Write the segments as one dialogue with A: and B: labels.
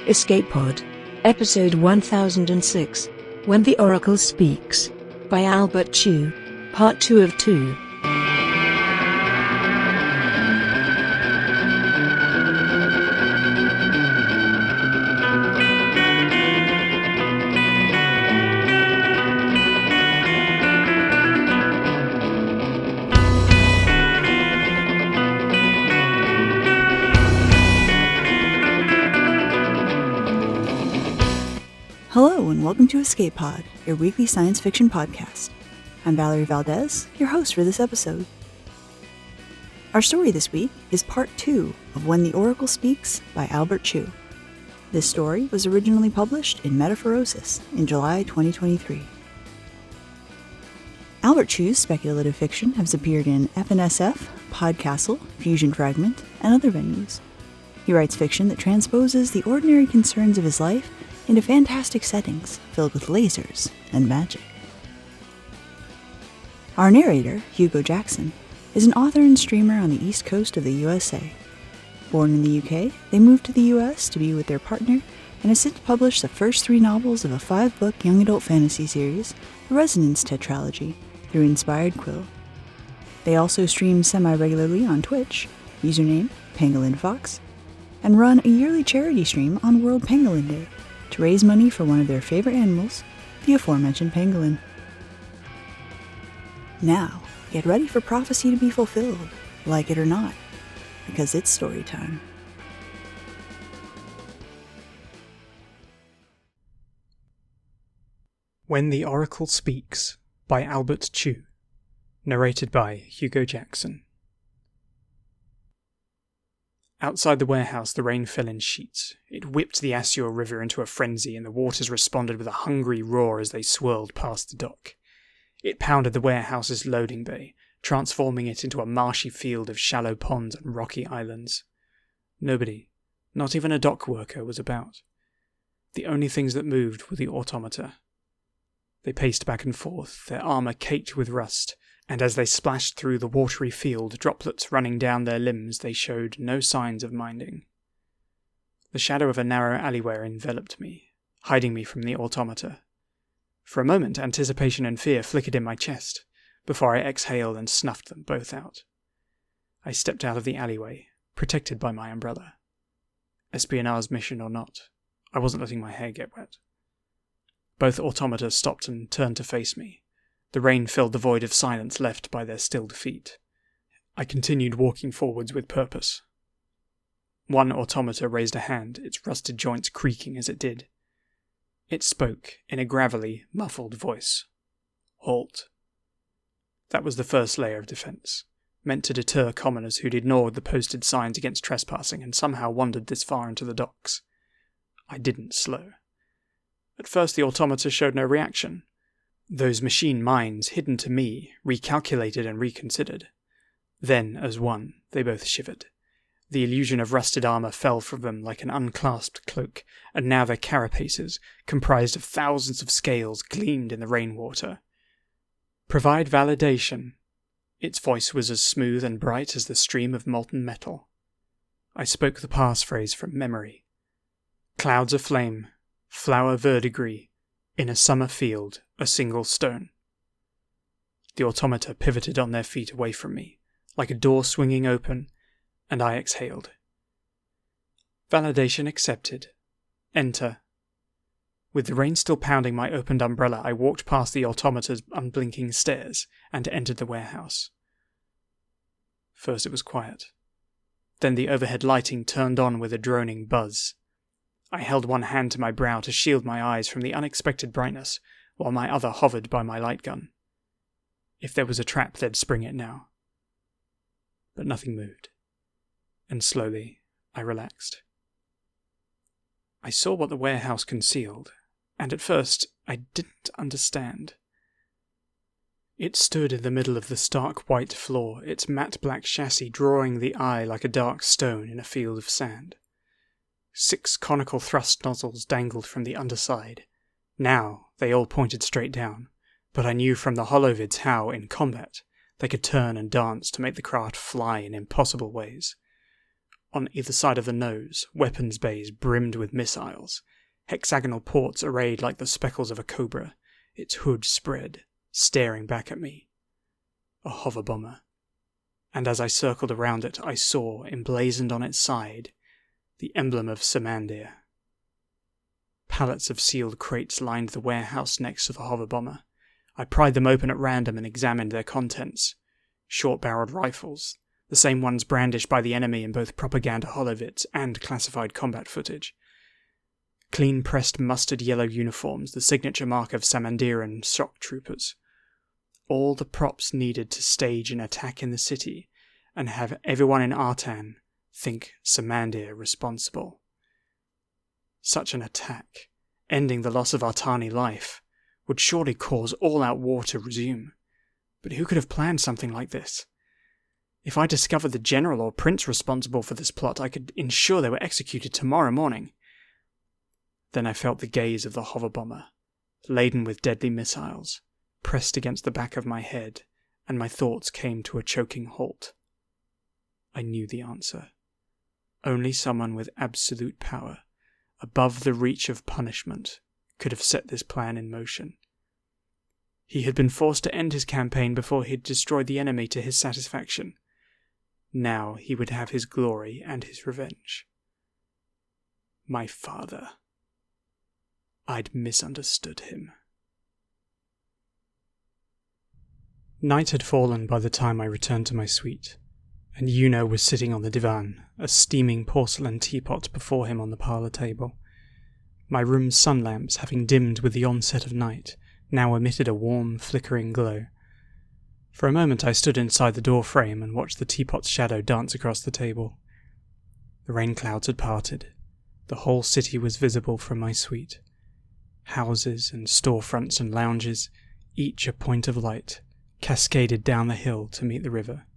A: Escape Pod. Episode 1006, When the Oracle Speaks, by Albert Chu. Part 2 of 2.
B: Hello and welcome to Escape Pod, your weekly science fiction podcast. I'm Valerie Valdez, your host for this episode. Our story this week is part 2 of When the Oracle Speaks by Albert Chu. This story was originally published in Metaphorosis in July 2023. Albert Chu's speculative fiction has appeared in FNSF, Podcastle, Fusion Fragment, and other venues. He writes fiction that transposes the ordinary concerns of his life into fantastic settings filled with lasers and magic. Our narrator, Hugo Jackson, is an author and streamer on the east coast of the USA. Born in the UK, they moved to the US to be with their partner and has since published the first 3 novels of a 5-book young adult fantasy series, the Resonance Tetralogy, through Inspired Quill. They also stream semi-regularly on Twitch, username Pangolin Fox, and run a yearly charity stream on World Pangolin Day to raise money for one of their favorite animals, the aforementioned pangolin. Now, get ready for prophecy to be fulfilled, like it or not, because it's story time.
C: When the Oracle Speaks by Albert Chu, narrated by Hugo Jackson. Outside the warehouse, the rain fell in sheets. It whipped the Assur River into a frenzy, and the waters responded with a hungry roar as they swirled past the dock. It pounded the warehouse's loading bay, transforming it into a marshy field of shallow ponds and rocky islands. Nobody, not even a dock worker, was about. The only things that moved were the automata. They paced back and forth, their armour caked with rust, and as they splashed through the watery field, droplets running down their limbs, they showed no signs of minding. The shadow of a narrow alleyway enveloped me, hiding me from the automata. For a moment, anticipation and fear flickered in my chest, before I exhaled and snuffed them both out. I stepped out of the alleyway, protected by my umbrella. Espionage mission or not, I wasn't letting my hair get wet. Both automata stopped and turned to face me. The rain filled the void of silence left by their stilled feet. I continued walking forwards with purpose. One automata raised a hand, its rusted joints creaking as it did. It spoke in a gravelly, muffled voice. Halt. That was the first layer of defence, meant to deter commoners who'd ignored the posted signs against trespassing and somehow wandered this far into the docks. I didn't slow. At first the automata showed no reaction. Those machine minds, hidden to me, recalculated and reconsidered. Then, as one, they both shivered. The illusion of rusted armour fell from them like an unclasped cloak, and now their carapaces, comprised of thousands of scales, gleamed in the rainwater. Provide validation. Its voice was as smooth and bright as the stream of molten metal. I spoke the passphrase from memory. Clouds of flame, flower verdigris, in a summer field, a single stone. The automata pivoted on their feet away from me, like a door swinging open, and I exhaled. Validation accepted. Enter. With the rain still pounding my opened umbrella, I walked past the automata's unblinking stares and entered the warehouse. First it was quiet. Then the overhead lighting turned on with a droning buzz. I held one hand to my brow to shield my eyes from the unexpected brightness, while my other hovered by my light gun. If there was a trap, they'd spring it now. But nothing moved, and slowly I relaxed. I saw what the warehouse concealed, and at first I didn't understand. It stood in the middle of the stark white floor, its matte black chassis drawing the eye like a dark stone in a field of sand. 6 conical thrust nozzles dangled from the underside. Now they all pointed straight down, but I knew from the holovids how, in combat, they could turn and dance to make the craft fly in impossible ways. On either side of the nose, weapons bays brimmed with missiles, hexagonal ports arrayed like the speckles of a cobra, its hood spread, staring back at me. A hover bomber. And as I circled around it, I saw, emblazoned on its side, the emblem of Samandir. Pallets of sealed crates lined the warehouse next to the hover bomber. I pried them open at random and examined their contents. Short-barreled rifles, the same ones brandished by the enemy in both propaganda holovids and classified combat footage. Clean-pressed mustard yellow uniforms, the signature mark of Samandiran shock troopers. All the props needed to stage an attack in the city and have everyone in Artan think Samandir responsible. Such an attack, ending the loss of Artani life, would surely cause all-out war to resume. But who could have planned something like this? If I discovered the general or prince responsible for this plot, I could ensure they were executed tomorrow morning. Then I felt the gaze of the hover bomber, laden with deadly missiles, pressed against the back of my head, and my thoughts came to a choking halt. I knew the answer. Only someone with absolute power, above the reach of punishment, could have set this plan in motion. He had been forced to end his campaign before he had destroyed the enemy to his satisfaction. Now he would have his glory and his revenge. My father. I'd misunderstood him. Night had fallen by the time I returned to my suite, and Yuno was sitting on the divan, a steaming porcelain teapot before him on the parlour table. My room's sun lamps, having dimmed with the onset of night, now emitted a warm, flickering glow. For a moment I stood inside the door frame and watched the teapot's shadow dance across the table. The rain clouds had parted. The whole city was visible from my suite. Houses and storefronts and lounges, each a point of light, cascaded down the hill to meet the river.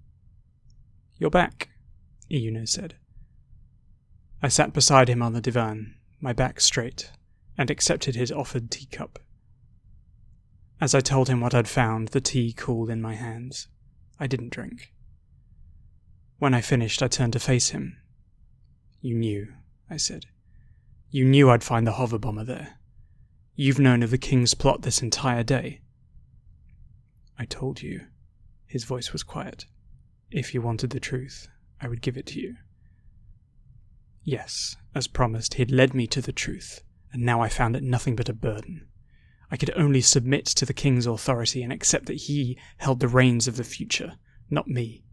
C: "You're back," Yuno said. I sat beside him on the divan, my back straight, and accepted his offered teacup. As I told him what I'd found, the tea cooled in my hands. I didn't drink. When I finished, I turned to face him. "You knew," I said. "You knew I'd find the hover bomber there. You've known of the king's plot this entire day." "I told you." His voice was quiet. "If you wanted the truth, I would give it to you." Yes, as promised, he had led me to the truth, and now I found it nothing but a burden. I could only submit to the king's authority and accept that he held the reins of the future, not me.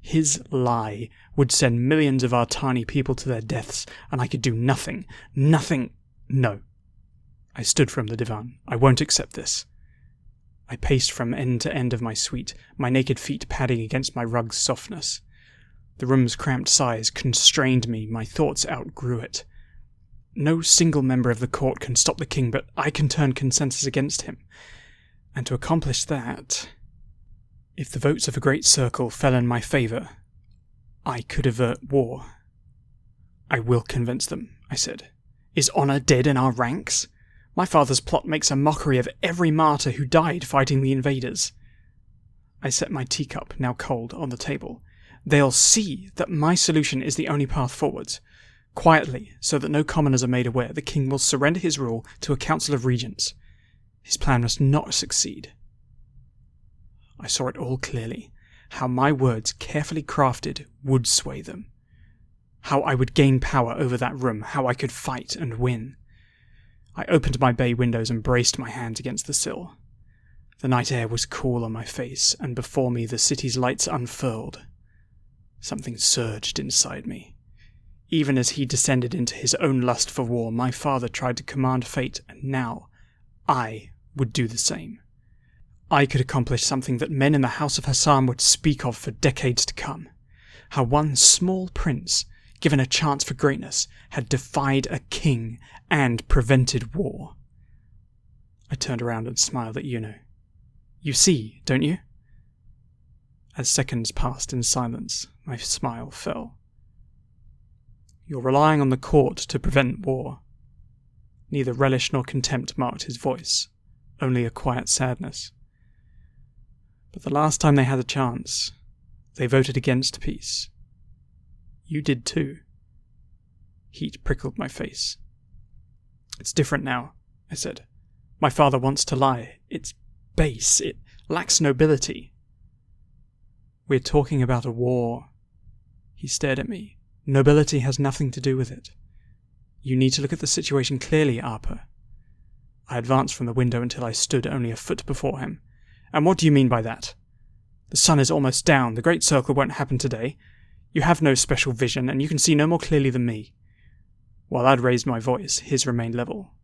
C: His lie would send millions of Artani people to their deaths, and I could do nothing. No. I stood from the divan. I won't accept this. I paced from end to end of my suite, my naked feet padding against my rug's softness. The room's cramped size constrained me, my thoughts outgrew it. No single member of the court can stop the king, but I can turn consensus against him. And to accomplish that, if the votes of a great circle fell in my favour, I could avert war. "I will convince them," I said. "Is honour dead in our ranks? My father's plot makes a mockery of every martyr who died fighting the invaders." I set my teacup, now cold, on the table. "They'll see that my solution is the only path forwards. Quietly, so that no commoners are made aware, the king will surrender his rule to a council of regents. His plan must not succeed." I saw it all clearly, how my words, carefully crafted, would sway them. How I would gain power over that room, how I could fight and win. I opened my bay windows and braced my hands against the sill. The night air was cool on my face, and before me the city's lights unfurled. Something surged inside me. Even as he descended into his own lust for war, my father tried to command fate, and now I would do the same. I could accomplish something that men in the House of Hassan would speak of for decades to come. How one small prince, given a chance for greatness, had defied a king and prevented war. I turned around and smiled at Yuno. "You see, don't you?" As seconds passed in silence, my smile fell. "You're relying on the court to prevent war." Neither relish nor contempt marked his voice, only a quiet sadness. "But the last time they had a chance, they voted against peace. You did too. Heat prickled my face. It's different now, I said. My father wants to lie. It's base. It lacks nobility. We're talking about a war. He stared at me. Nobility has nothing to do with it. You need to look at the situation clearly, Arpa. I advanced from the window until I stood only a foot before him. And what do you mean by that? The sun is almost down. The Great Circle won't happen today. You have no special vision, and you can see no more clearly than me. While I'd raised my voice, his remained level.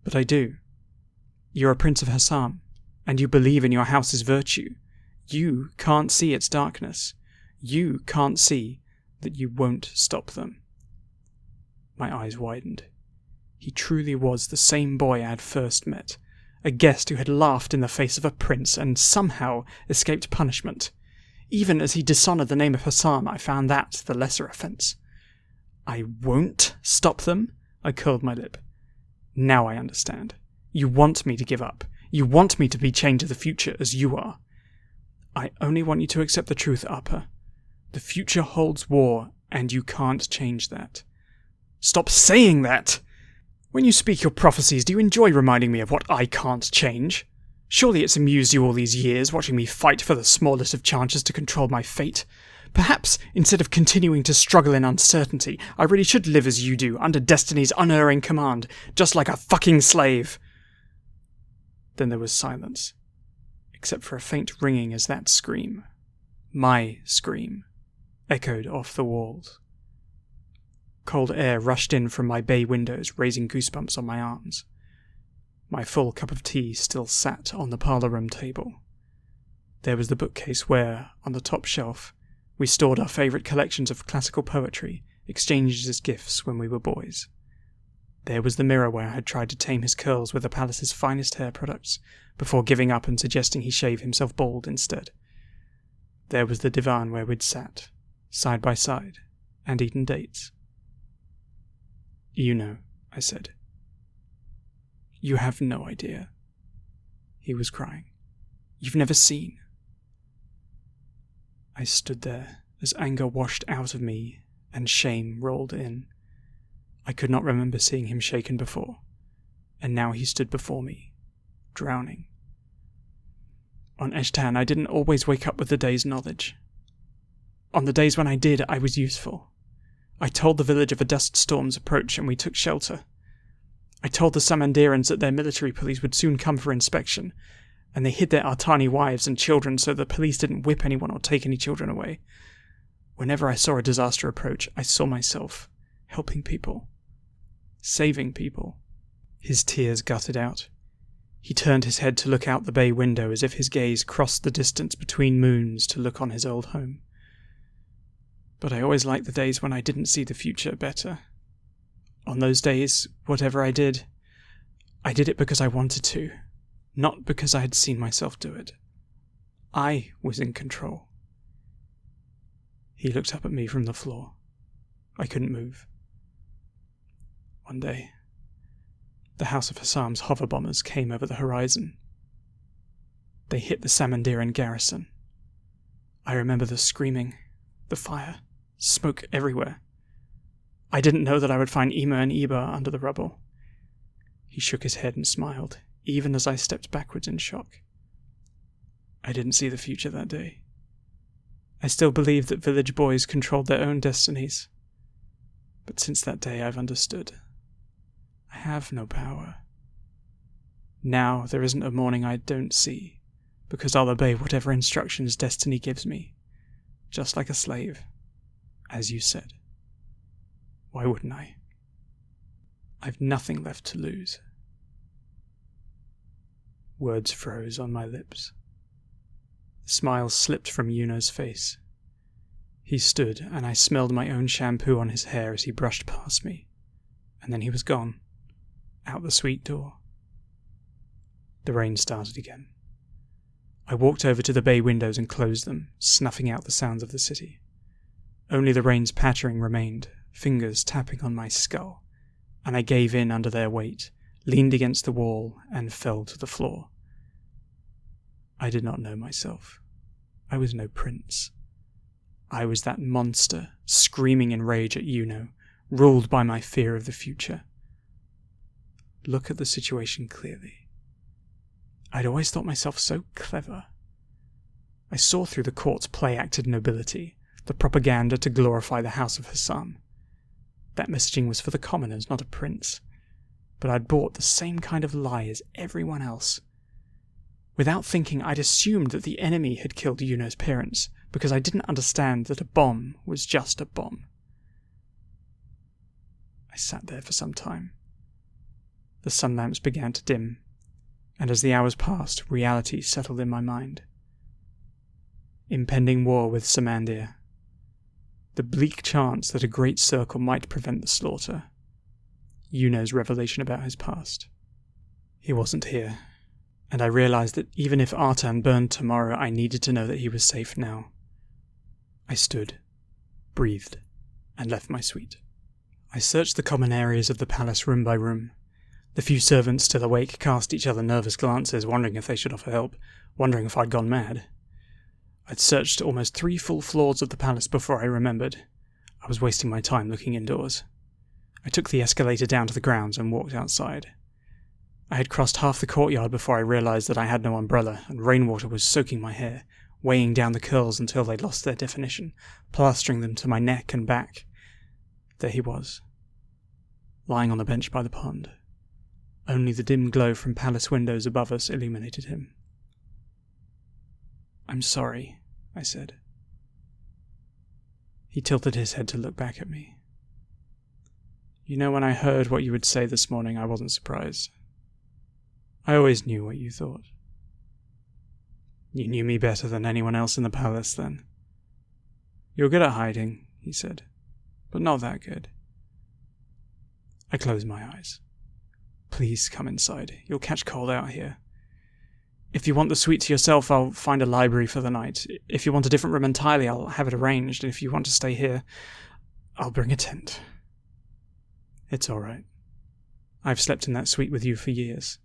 C: But I do. You're a Prince of Hassam, and you believe in your house's virtue. You can't see its darkness. You can't see that you won't stop them. My eyes widened. He truly was the same boy I had first met, a guest who had laughed in the face of a prince and somehow escaped punishment. Even as he dishonoured the name of Hassam, I found that the lesser offence. I won't stop them? I curled my lip. Now I understand. You want me to give up. You want me to be chained to the future as you are. I only want you to accept the truth, Arpa. The future holds war, and you can't change that. Stop saying that! When you speak your prophecies, do you enjoy reminding me of what I can't change? Surely it's amused you all these years, watching me fight for the smallest of chances to control my fate. Perhaps, instead of continuing to struggle in uncertainty, I really should live as you do, under Destiny's unerring command, just like a fucking slave. Then there was silence, except for a faint ringing as that scream, my scream, echoed off the walls. Cold air rushed in from my bay windows, raising goosebumps on my arms. My full cup of tea still sat on the parlour room table. There was the bookcase where, on the top shelf, we stored our favourite collections of classical poetry, exchanged as gifts when we were boys. There was the mirror where I had tried to tame his curls with the palace's finest hair products, before giving up and suggesting he shave himself bald instead. There was the divan where we'd sat, side by side, and eaten dates. You know, I said. You have no idea. He was crying. You've never seen. I stood there as anger washed out of me and shame rolled in. I could not remember seeing him shaken before, and now he stood before me, drowning. On Eshtan, I didn't always wake up with the day's knowledge. On the days when I did, I was useful. I told the village of a dust storm's approach, and we took shelter. I told the Samandirans that their military police would soon come for inspection, and they hid their Artani wives and children so the police didn't whip anyone or take any children away. Whenever I saw a disaster approach, I saw myself helping people, saving people. His tears guttered out. He turned his head to look out the bay window as if his gaze crossed the distance between moons to look on his old home. But I always liked the days when I didn't see the future better. On those days, whatever I did it because I wanted to, not because I had seen myself do it. I was in control. He looked up at me from the floor. I couldn't move. One day, the House of Hassam's hover bombers came over the horizon. They hit the Samandiran garrison. I remember the screaming, the fire, smoke everywhere. I didn't know that I would find Ima and Iba under the rubble. He shook his head and smiled, even as I stepped backwards in shock. I didn't see the future that day. I still believed that village boys controlled their own destinies. But since that day I've understood. I have no power. Now there isn't a morning I don't see, because I'll obey whatever instructions destiny gives me, just like a slave, as you said. Why wouldn't I? I've nothing left to lose. Words froze on my lips. The smile slipped from Yuno's face. He stood, and I smelled my own shampoo on his hair as he brushed past me, and then he was gone, out the suite door. The rain started again. I walked over to the bay windows and closed them, snuffing out the sounds of the city. Only the rain's pattering remained, fingers tapping on my skull, and I gave in under their weight, leaned against the wall, and fell to the floor. I did not know myself. I was no prince. I was that monster, screaming in rage at Yuno, ruled by my fear of the future. Look at the situation clearly. I'd always thought myself so clever. I saw through the court's play-acted nobility, the propaganda to glorify the House of Hassan. That messaging was for the commoners, not a prince. But I'd bought the same kind of lie as everyone else. Without thinking, I'd assumed that the enemy had killed Yuno's parents, because I didn't understand that a bomb was just a bomb. I sat there for some time. The sun lamps began to dim, and as the hours passed, reality settled in my mind. Impending war with Samandir. The bleak chance that a great circle might prevent the slaughter. Yuno's revelation about his past. He wasn't here, and I realized that even if Artan burned tomorrow, I needed to know that he was safe now. I stood, breathed, and left my suite. I searched the common areas of the palace room by room. The few servants still awake cast each other nervous glances, wondering if they should offer help, wondering if I'd gone mad. I'd searched almost 3 full floors of the palace before I remembered. I was wasting my time looking indoors. I took the escalator down to the grounds and walked outside. I had crossed half the courtyard before I realized that I had no umbrella, and rainwater was soaking my hair, weighing down the curls until they'd lost their definition, plastering them to my neck and back. There he was, lying on a bench by the pond. Only the dim glow from palace windows above us illuminated him. "I'm sorry," I said. He tilted his head to look back at me. "You know, when I heard what you would say this morning, I wasn't surprised. I always knew what you thought." "You knew me better than anyone else in the palace, then." "You're good at hiding," he said, "but not that good." I closed my eyes. "Please come inside. You'll catch cold out here. If you want the suite to yourself, I'll find a library for the night. If you want a different room entirely, I'll have it arranged. And if you want to stay here, I'll bring a tent." "It's all right. I've slept in that suite with you for years.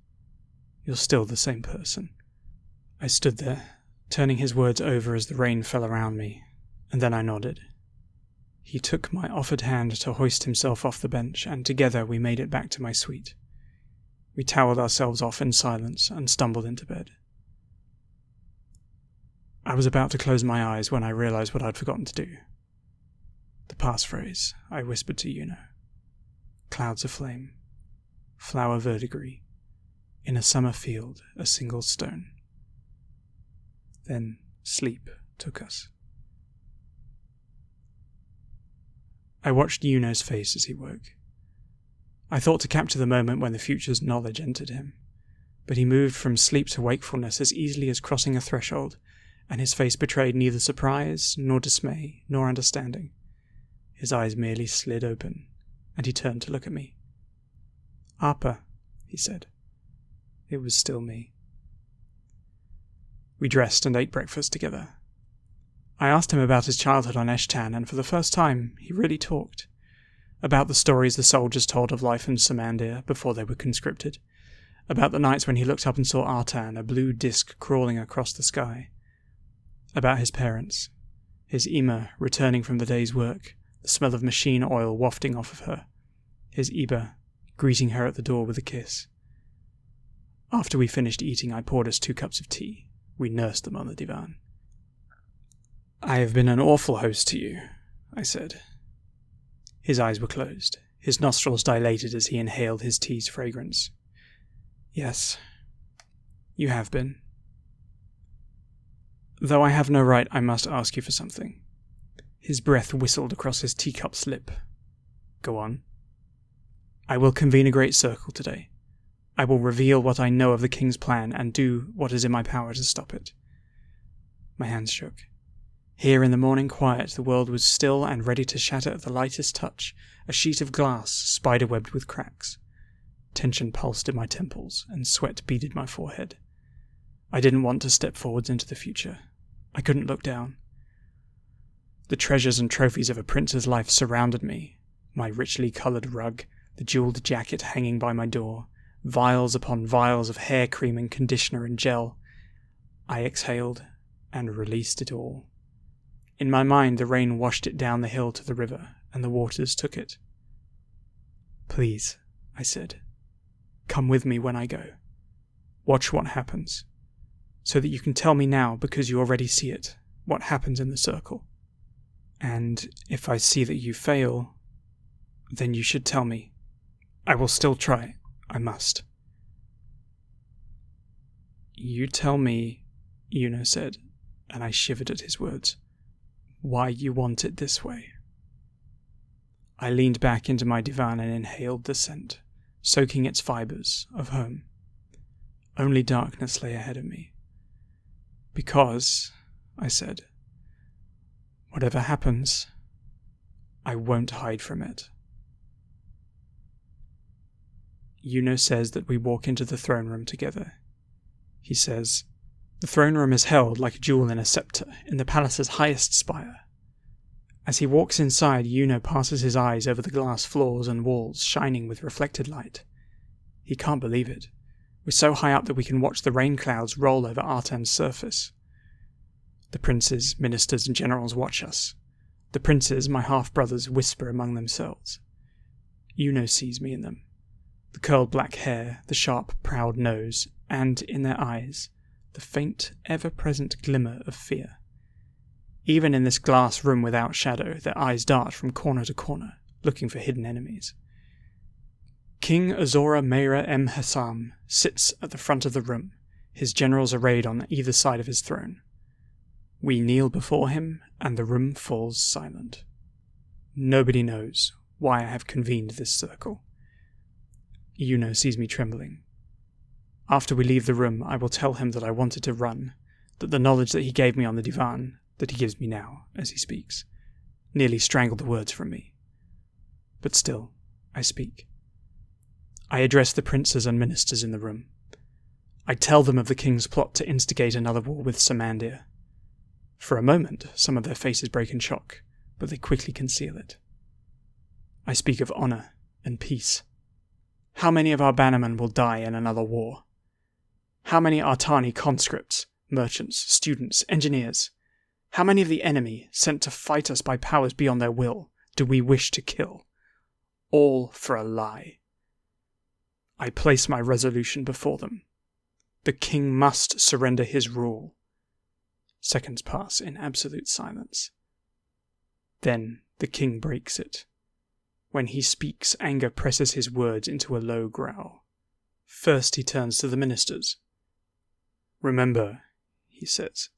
C: You're still the same person." I stood there, turning his words over as the rain fell around me, and then I nodded. He took my offered hand to hoist himself off the bench, and together we made it back to my suite. We towelled ourselves off in silence and stumbled into bed. I was about to close my eyes when I realized what I'd forgotten to do. The passphrase I whispered to Yuno. "Clouds aflame, flower verdigris, in a summer field a single stone." Then sleep took us. I watched Yuno's face as he woke. I thought to capture the moment when the future's knowledge entered him, but he moved from sleep to wakefulness as easily as crossing a threshold, and his face betrayed neither surprise, nor dismay, nor understanding. His eyes merely slid open, and he turned to look at me. "Appa," he said. It was still me. We dressed and ate breakfast together. I asked him about his childhood on Eshtan, and for the first time he really talked. About the stories the soldiers told of life in Samandir before they were conscripted. About the nights when he looked up and saw Artan, a blue disk crawling across the sky. About his parents. His Ima returning from the day's work, the smell of machine oil wafting off of her. His Iba greeting her at the door with a kiss. After we finished eating, I poured us 2 cups of tea. We nursed them on the divan. "I have been an awful host to you," I said. His eyes were closed. His nostrils dilated as he inhaled his tea's fragrance. "Yes, you have been. Though I have no right, I must ask you for something." His breath whistled across his teacup's lip. "Go on." "I will convene a great circle today. I will reveal what I know of the king's plan and do what is in my power to stop it." My hands shook. Here in the morning quiet, the world was still and ready to shatter at the lightest touch, a sheet of glass spiderwebbed with cracks. Tension pulsed in my temples, and sweat beaded my forehead. I didn't want to step forwards into the future. I couldn't look down. The treasures and trophies of a prince's life surrounded me, my richly coloured rug, the jewelled jacket hanging by my door, vials upon vials of hair cream and conditioner and gel. I exhaled and released it all. In my mind, the rain washed it down the hill to the river, and the waters took it. "Please," I said, "come with me when I go. Watch what happens, so that you can tell me now, because you already see it, what happens in the circle. And if I see that you fail, then you should tell me. I will still try. I must." "You tell me," Yuno said, and I shivered at his words, "why you want it this way." I leaned back into my divan and inhaled the scent, soaking its fibers, of home. Only darkness lay ahead of me. "Because," I said, "whatever happens, I won't hide from it." Yuno says that we walk into the throne room together. He says, "The throne room is held like a jewel in a scepter, in the palace's highest spire." As he walks inside, Yuno passes his eyes over the glass floors and walls shining with reflected light. He can't believe it. We're so high up that we can watch the rain clouds roll over Artem's surface. The princes, ministers, and generals watch us. The princes, my half-brothers, whisper among themselves. Yuno sees me in them. The curled black hair, the sharp, proud nose, and, in their eyes, the faint, ever-present glimmer of fear. Even in this glass room without shadow, their eyes dart from corner to corner, looking for hidden enemies. King Azora Meira M. Hassam sits at the front of the room, his generals arrayed on either side of his throne. We kneel before him, and the room falls silent. Nobody knows why I have convened this circle. Yuno sees me trembling. After we leave the room, I will tell him that I wanted to run, that the knowledge that he gave me on the divan, that he gives me now, as he speaks, nearly strangled the words from me. But still, I speak. I address the princes and ministers in the room. I tell them of the king's plot to instigate another war with Samandir. For a moment, some of their faces break in shock, but they quickly conceal it. I speak of honor and peace. How many of our bannermen will die in another war? How many Artani conscripts, merchants, students, engineers? How many of the enemy, sent to fight us by powers beyond their will, do we wish to kill? All for a lie. I place my resolution before them. The king must surrender his rule. Seconds pass in absolute silence. Then the king breaks it. When he speaks, anger presses his words into a low growl. First he turns to the ministers. "Remember," he says,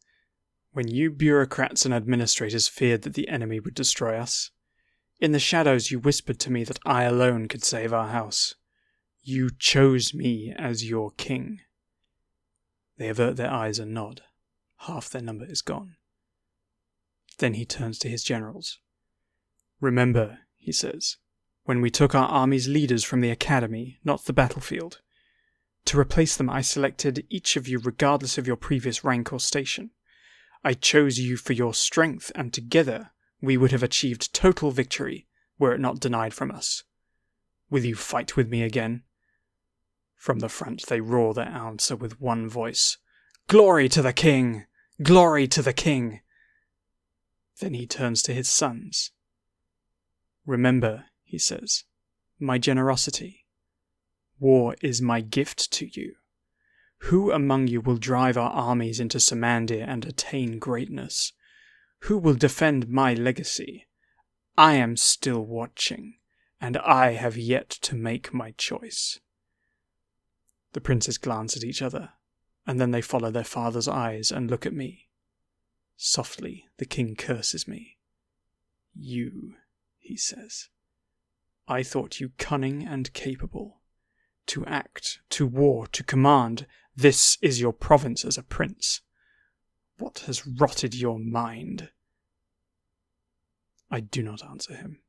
C: "when you bureaucrats and administrators feared that the enemy would destroy us, in the shadows you whispered to me that I alone could save our house. You chose me as your king." They avert their eyes and nod. Half their number is gone. Then he turns to his generals. "Remember," he says, "when we took our army's leaders from the academy, not the battlefield. To replace them, I selected each of you regardless of your previous rank or station. I chose you for your strength, and together we would have achieved total victory were it not denied from us. Will you fight with me again?" From the front they roar their answer with one voice. "Glory to the king! Glory to the king!" Then he turns to his sons. "Remember," he says, "my generosity. War is my gift to you. Who among you will drive our armies into Samandir and attain greatness? Who will defend my legacy? I am still watching, and I have yet to make my choice." The princes glance at each other, and then they follow their father's eyes and look at me. Softly, the king curses me. "You," he says. "I thought you cunning and capable. To act, to war, to command, this is your province as a prince. What has rotted your mind?" I do not answer him.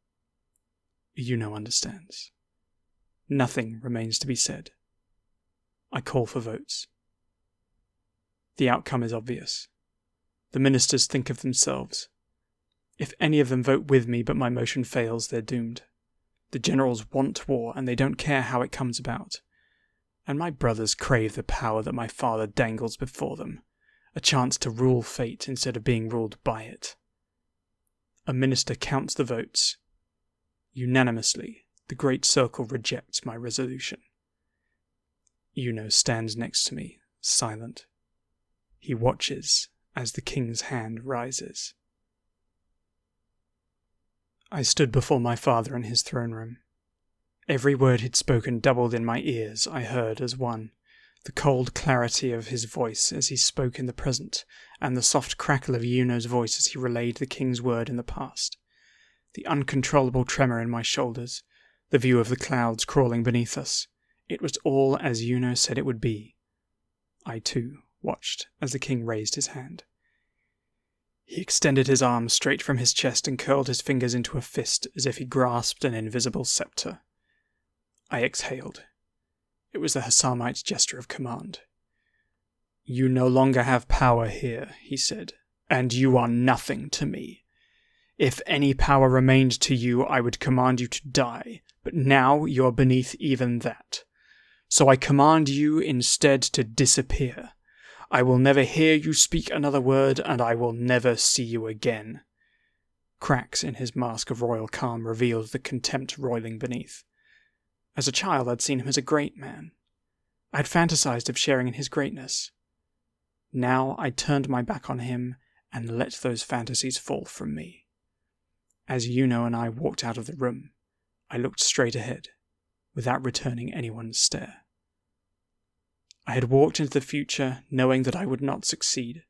C: Yuno understands. Nothing remains to be said. I call for votes. The outcome is obvious. The ministers think of themselves. If any of them vote with me but my motion fails, they're doomed. The generals want war, and they don't care how it comes about. And my brothers crave the power that my father dangles before them, a chance to rule fate instead of being ruled by it. A minister counts the votes. Unanimously, the great circle rejects my resolution. Yuno stands next to me, silent. He watches as the king's hand rises. I stood before my father in his throne room. Every word he'd spoken doubled in my ears. I heard as one the cold clarity of his voice as he spoke in the present, and the soft crackle of Yuno's voice as he relayed the king's word in the past. The uncontrollable tremor in my shoulders, the view of the clouds crawling beneath us. It was all as Yuno said it would be. I, too, watched as the king raised his hand. He extended his arm straight from his chest and curled his fingers into a fist as if he grasped an invisible scepter. I exhaled. It was the Hassamite gesture of command. "You no longer have power here," he said, "and you are nothing to me. If any power remained to you, I would command you to die, but now you are beneath even that. So I command you instead to disappear. I will never hear you speak another word, and I will never see you again." Cracks in his mask of royal calm revealed the contempt roiling beneath. As a child, I'd seen him as a great man. I'd fantasized of sharing in his greatness. Now I turned my back on him and let those fantasies fall from me. As Yuno and I walked out of the room, I looked straight ahead, without returning anyone's stare. I had walked into the future knowing that I would not succeed.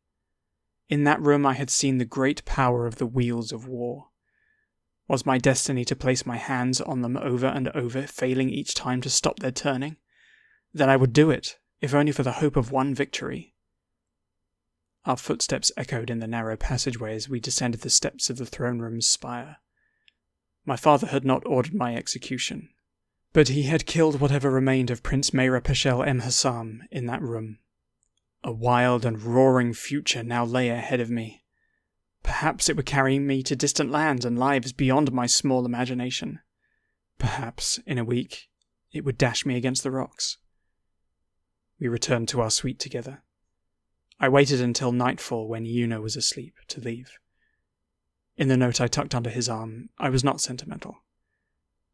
C: In that room I had seen the great power of the wheels of war. Was my destiny to place my hands on them over and over, failing each time to stop their turning? Then I would do it, if only for the hope of one victory. Our footsteps echoed in the narrow passageway as we descended the steps of the throne room's spire. My father had not ordered my execution, but he had killed whatever remained of Prince Meira Peshel M. Hassam in that room. A wild and roaring future now lay ahead of me. Perhaps it would carry me to distant lands and lives beyond my small imagination. Perhaps, in a week, it would dash me against the rocks. We returned to our suite together. I waited until nightfall when Yuno was asleep to leave. In the note I tucked under his arm, I was not sentimental.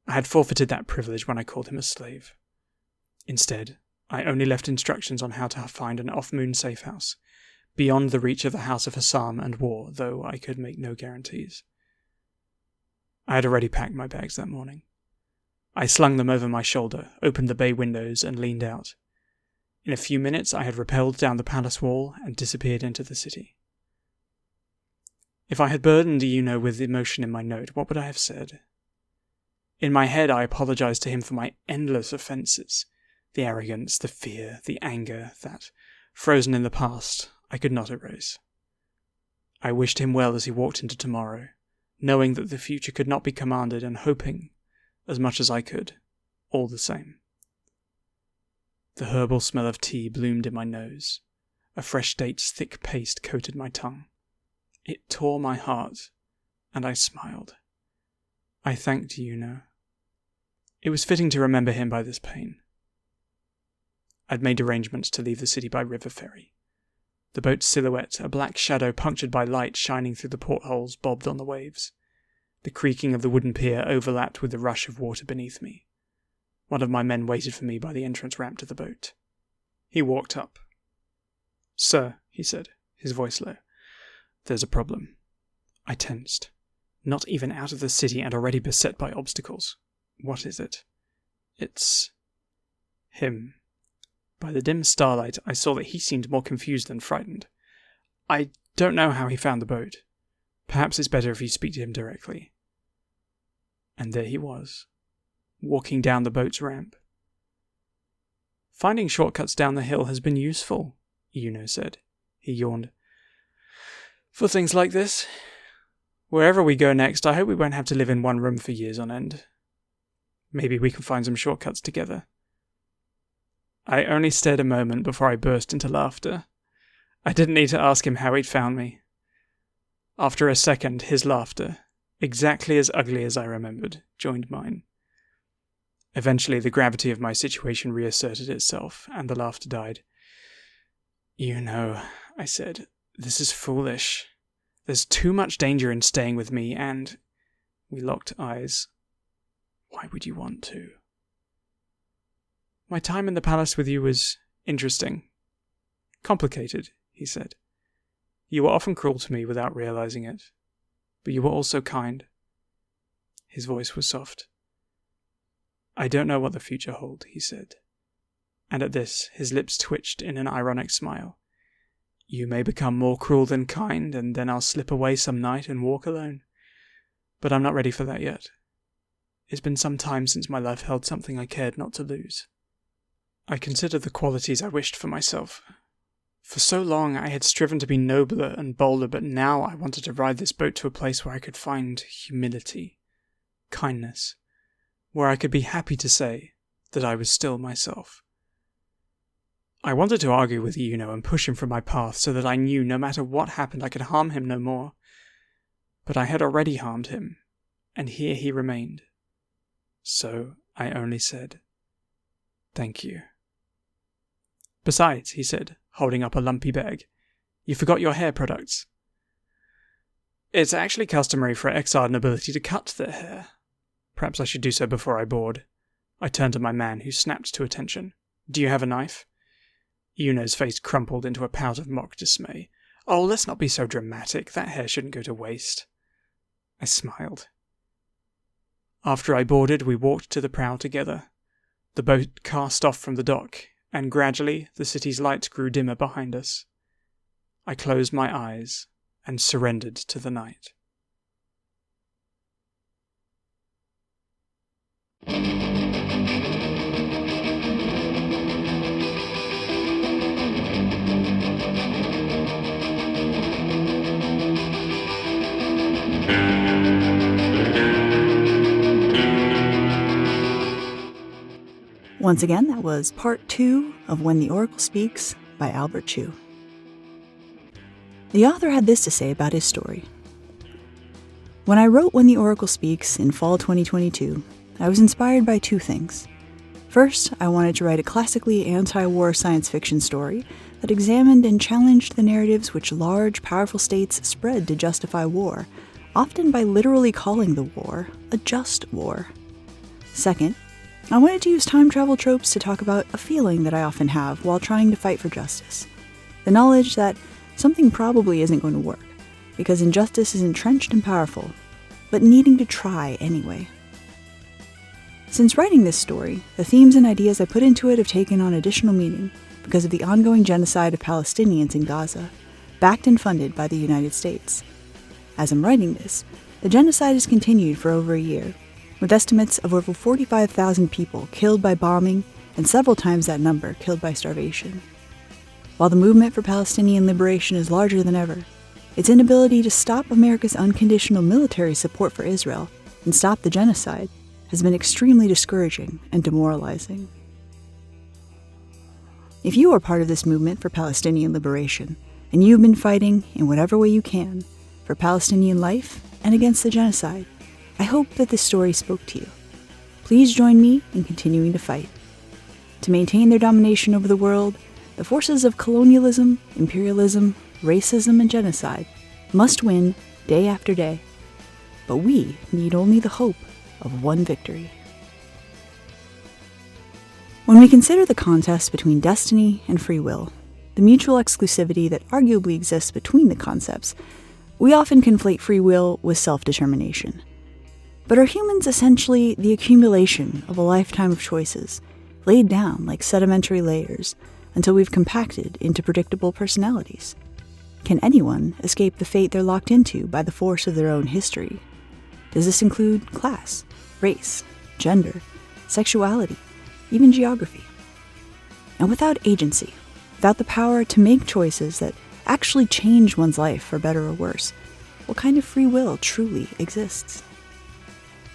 C: I had forfeited that privilege when I called him a slave. Instead, I only left instructions on how to find an off-moon safe house, beyond the reach of the House of Hassam and war, though I could make no guarantees. I had already packed my bags that morning. I slung them over my shoulder, opened the bay windows, and leaned out. In a few minutes I had rappelled down the palace wall and disappeared into the city. If I had burdened Yuno with emotion in my note, what would I have said? In my head I apologized to him for my endless offences, the arrogance, the fear, the anger that, frozen in the past, I could not erase. I wished him well as he walked into tomorrow, knowing that the future could not be commanded and hoping, as much as I could, all the same. The herbal smell of tea bloomed in my nose. A fresh date's thick paste coated my tongue. It tore my heart, and I smiled. I thanked Yuno. It was fitting to remember him by this pain. I'd made arrangements to leave the city by river ferry. The boat's silhouette, a black shadow punctured by light shining through the portholes, bobbed on the waves. The creaking of the wooden pier overlapped with the rush of water beneath me. One of my men waited for me by the entrance ramp to the boat. He walked up. "Sir," he said, his voice low, "there's a problem." I tensed. Not even out of the city and already beset by obstacles. What is it? It's him. By the dim starlight, I saw that he seemed more confused than frightened. "I don't know how he found the boat. Perhaps it's better if you speak to him directly." And there he was, walking down the boat's ramp. "Finding shortcuts down the hill has been useful," Yuno said. He yawned. "For things like this. Wherever we go next, I hope we won't have to live in one room for years on end. Maybe we can find some shortcuts together." I only stared a moment before I burst into laughter. I didn't need to ask him how he'd found me. After a second, his laughter, exactly as ugly as I remembered, joined mine. Eventually, the gravity of my situation reasserted itself, and the laughter died. "You know," I said, "this is foolish. There's too much danger in staying with me, and... We locked eyes. Why would you want to? My time in the palace with you was interesting. Complicated, he said. You were often cruel to me without realizing it, but you were also kind. His voice was soft. I don't know what the future holds, he said. And at this, his lips twitched in an ironic smile. You may become more cruel than kind, and then I'll slip away some night and walk alone. But I'm not ready for that yet. It's been some time since my life held something I cared not to lose. I considered the qualities I wished for myself. For so long I had striven to be nobler and bolder, but now I wanted to ride this boat to a place where I could find humility, kindness, where I could be happy to say that I was still myself. I wanted to argue with Yuno and push him from my path so that I knew no matter what happened I could harm him no more. But I had already harmed him, and here he remained. So I only said, thank you. Besides, he said, holding up a lumpy bag, you forgot your hair products. It's actually customary for exiled nobility to cut their hair. Perhaps I should do so before I board. I turned to my man, who snapped to attention. Do you have a knife? Yuno's face crumpled into a pout of mock dismay. Oh, let's not be so dramatic. That hair shouldn't go to waste. I smiled. After I boarded, we walked to the prow together. The boat cast off from the dock, and gradually the city's lights grew dimmer behind us. I closed my eyes and surrendered to the night.
B: Once again, that was part 2 of When the Oracle Speaks by Albert Chu. The author had this to say about his story. When I wrote When the Oracle Speaks in fall 2022, I was inspired by 2 things. First, I wanted to write a classically anti-war science fiction story that examined and challenged the narratives which large, powerful states spread to justify war, often by literally calling the war a just war. Second, I wanted to use time travel tropes to talk about a feeling that I often have while trying to fight for justice. The knowledge that something probably isn't going to work, because injustice is entrenched and powerful, but needing to try anyway. Since writing this story, the themes and ideas I put into it have taken on additional meaning because of the ongoing genocide of Palestinians in Gaza, backed and funded by the United States. As I'm writing this, the genocide has continued for over a year, with estimates of over 45,000 people killed by bombing and several times that number killed by starvation. While the movement for Palestinian liberation is larger than ever, its inability to stop America's unconditional military support for Israel and stop the genocide has been extremely discouraging and demoralizing. If you are part of this movement for Palestinian liberation, and you've been fighting in whatever way you can for Palestinian life and against the genocide, I hope that this story spoke to you. Please join me in continuing to fight. To maintain their domination over the world, the forces of colonialism, imperialism, racism, and genocide must win day after day. But we need only the hope of one victory. When we consider the contest between destiny and free will, the mutual exclusivity that arguably exists between the concepts, we often conflate free will with self-determination. But are humans essentially the accumulation of a lifetime of choices, laid down like sedimentary layers until we've compacted into predictable personalities? Can anyone escape the fate they're locked into by the force of their own history? Does this include class, race, gender, sexuality, even geography? And without agency, without the power to make choices that actually change one's life for better or worse, what kind of free will truly exists?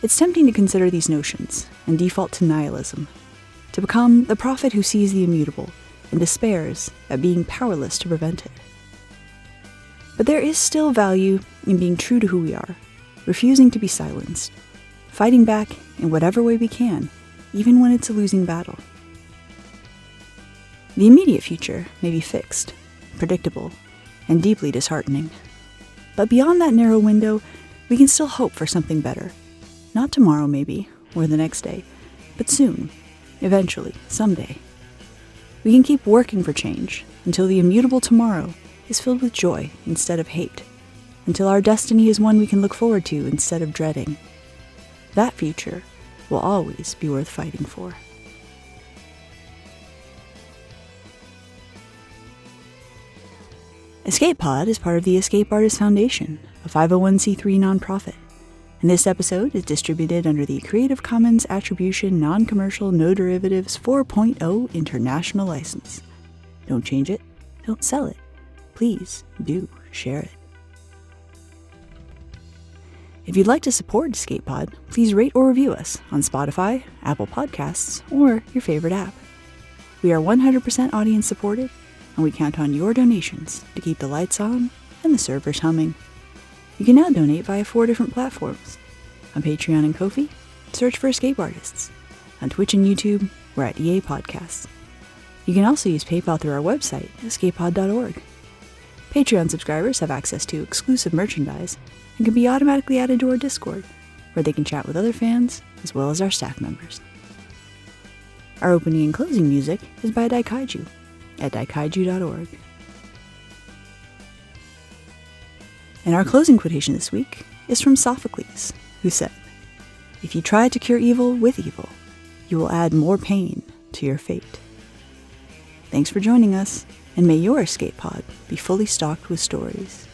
B: It's tempting to consider these notions and default to nihilism, to become the prophet who sees the immutable and despairs at being powerless to prevent it. But there is still value in being true to who we are, refusing to be silenced, fighting back in whatever way we can, even when it's a losing battle. The immediate future may be fixed, predictable, and deeply disheartening. But beyond that narrow window, we can still hope for something better. Not tomorrow, maybe, or the next day, but soon, eventually, someday. We can keep working for change until the immutable tomorrow is filled with joy instead of hate, until our destiny is one we can look forward to instead of dreading. That future will always be worth fighting for. Escape Pod is part of the Escape Artists Foundation, a 501c3 nonprofit, and this episode is distributed under the Creative Commons Attribution Non-Commercial No Derivatives 4.0 International License. Don't change it, don't sell it. Please do share it. If you'd like to support Escape Pod, please rate or review us on Spotify, Apple Podcasts, or your favorite app. We are 100% audience supported, and we count on your donations to keep the lights on and the servers humming. You can now donate via 4 different platforms. On Patreon and Ko-fi, search for Escape Artists. On Twitch and YouTube, we're at EA Podcasts. You can also use PayPal through our website, escapepod.org. Patreon subscribers have access to exclusive merchandise and can be automatically added to our Discord, where they can chat with other fans as well as our staff members. Our opening and closing music is by Daikaiju at daikaiju.org. And our closing quotation this week is from Sophocles, who said, "If you try to cure evil with evil, you will add more pain to your fate." Thanks for joining us, and may your escape pod be fully stocked with stories.